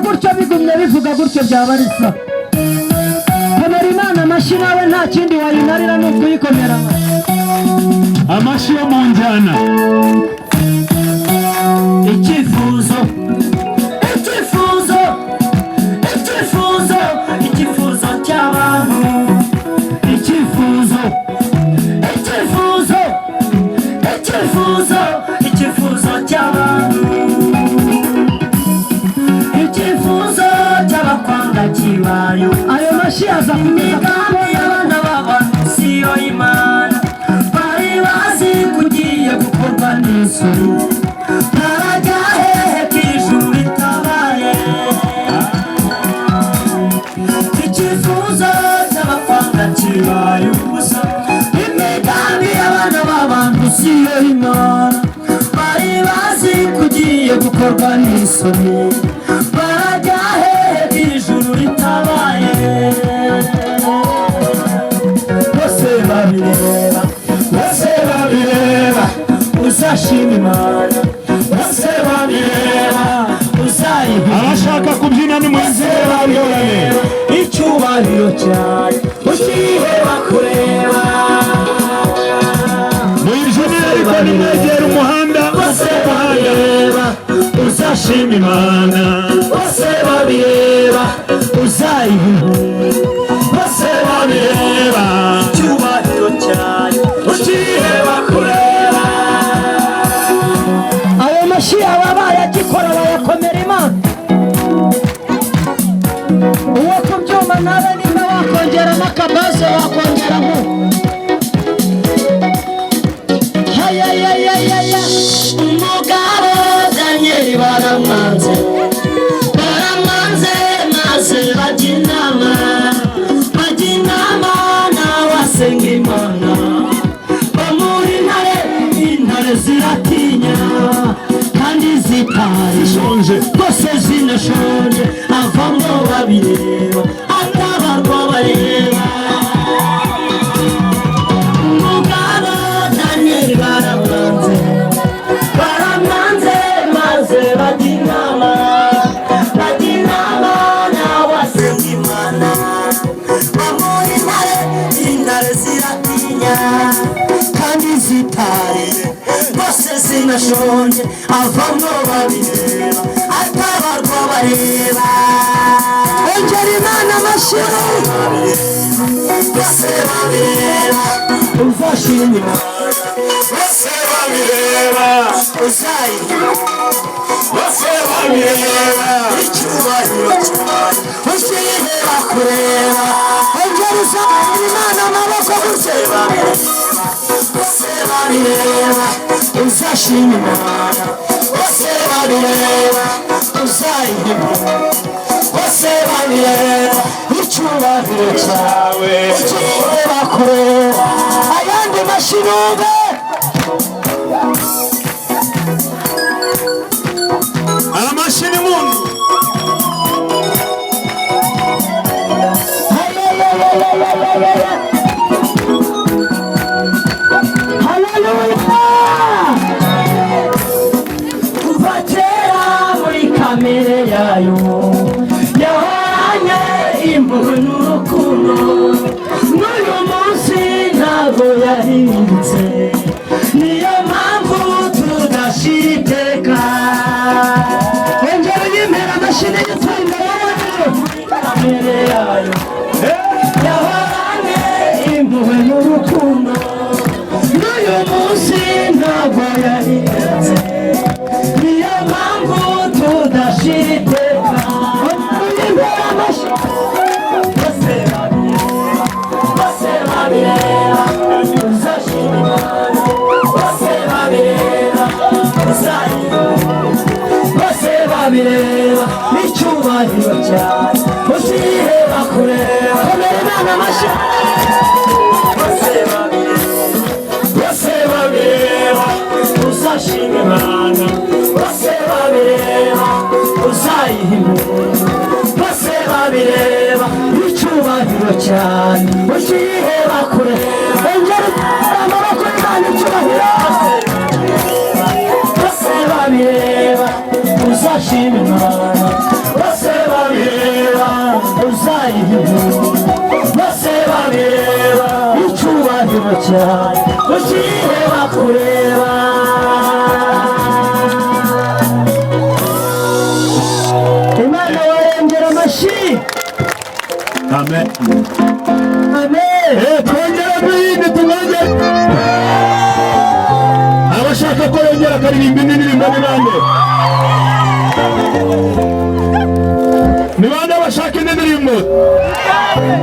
gutyo bigumye bivuga gutyo byabarisa komera Imana amashyi nawe nta kindi wayinarira n'ubwo uyikomera amashyi yo mu njyana icyifuzo icyifuzo icyifuzo icyifuzo cy'abantu icyifuzo icyifuzo icyifuzo icyifuzo cy'abantu icyifuzo cy'abakwanga kibayo ayo mashyi aza kugeza abana b'abantu siyo Imana bari bazi kugiye gukorwa n'isuri ntarajya hehe k'ijuru ritabaye icyifuzo cy'abakwanga kibaye ubusa imigambi y'abana b'abantu siyo Imana bari bazi kugiye gukorwa n'isuri barajya hehe k'ijuru ritabaye bose babireba uzashima Imana bose babireba uzayiha abashaka kubyina ni mwizere babirane icyubahiro cyawe ukiheba kureba muyijone ariko nimwegera umuhanda bose babireba uzashima Imana bose babireba uzayiha bose babireba icyubahiro cyawe ukiheba kureba ayo mashyi ababaye agikora bayakomera Imana uwo kubyuma nawe nimba wakongera n'akabase wakongeramo hayayayayaya umugabo Daniel baramwanze maze bajya inama nawe asenga Imana bamuri intare ziratinya kandi zitashonje rwose zinashonje avamo babireba atabarwa bareba umugabo Daniel baramwanze maze bajya inama nawe asenga Imana bamuri intare ziratinya kandi zitariye bose zinashonje avamo babireba atabarwa bareba ongera Imana amashyi bose babireba uzashima Imana bose babireba uzayiha bose babireba icyubahiro cyawe ukiheba kureba ongera uzamura Imana amaboko bose babireba uzashima Imana bose babireba uzayiha bose babireba icyubahiro cyawe ukiheba kureba ayandi mashyi numve amashyi ni muntu kuva kera muri kamere yayo yahoranye impuhwe n'urukundo n'uyu munsi ntabwo yahindutse niyo mpamvu tudashira iteka ongera unyemera amashyi y'itsinda muri kamere yayo yahoranye impuhwe n'urukundo n'uyu munsi ntabwo yahindutse niyo mpamvu tudashira iteka unyemera amashyi bose babireba uzashima Imana bose babireba uzayiha bose babireba n'icyubahiro cyawe ukiheba kureba komera Imana amashyi bose babireba uzashima Imana bose babireba uzayiha bose babireba icyubahiro cyane ukiheba kureba ongera amaboko y'Imana icyubahiro bose babireba uzashima Imana bose babireba uzayihimura bose babireba icyubahiro cyawe ugiye bakureba Imana warengera amashyi Amen. amen Twongera tuyindi tumwongere. Abashaka ko yongera akaririmba indi ndirimbo ni bande? Ni bande bashaka indi ndirimbo?